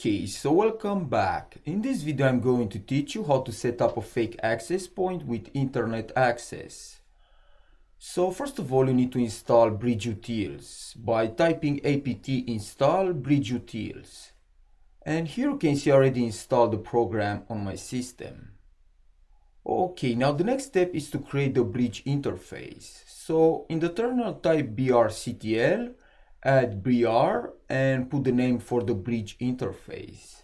Okay, so welcome back. In this video I'm going to teach you how to set up a fake access point with internet access. So first of all you need to install bridge utils by typing apt install bridge utils. And here you can see I already installed the program on my system. Okay, now the next step is to create the bridge interface. So in the terminal type brctl, add br and put the name for the bridge interface.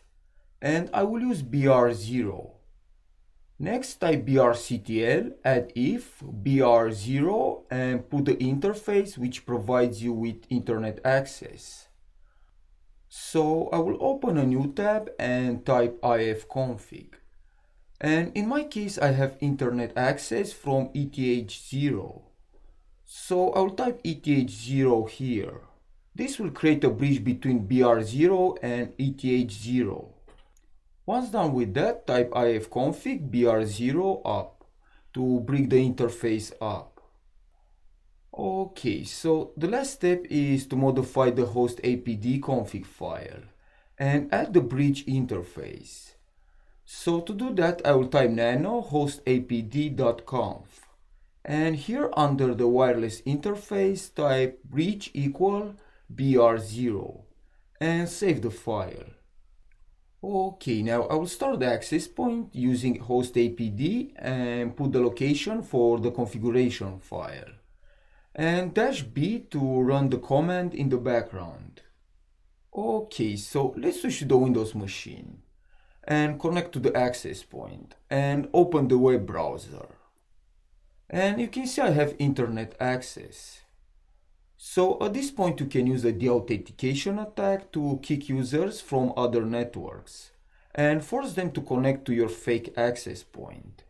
And I will use br0. Next type brctl, add if br0 and put the interface which provides you with internet access. So I will open a new tab and type ifconfig. And in my case I have internet access from ETH0. So I will type ETH0 here. This will create a bridge between BR0 and ETH0. Once done with that, type ifconfig BR0 up to bring the interface up. Okay, so the last step is to modify the host apd config file and add the bridge interface. So to do that, I will type nano hostapd.conf. And here under the wireless interface, type bridge equal br0 and save the file. Okay, now I will start the access point using hostapd and put the location for the configuration file. And -b to run the command in the background. Okay, so let's switch to the Windows machine and connect to the access point and open the web browser. And you can see I have internet access. So at this point you can use a deauthentication attack to kick users from other networks and force them to connect to your fake access point.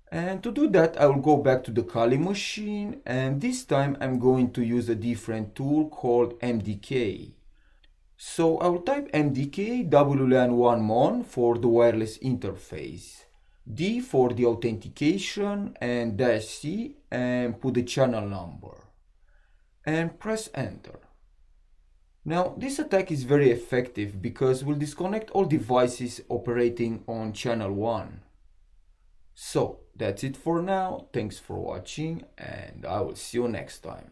And to do that I will go back to the Kali machine, and this time I'm going to use a different tool called MDK. So I will type MDK WLAN1mon for the wireless interface, D for the authentication and -C and put the channel number. And press enter. Now this attack is very effective because we'll disconnect all devices operating on channel 1. So that's it for now. Thanks for watching and I will see you next time.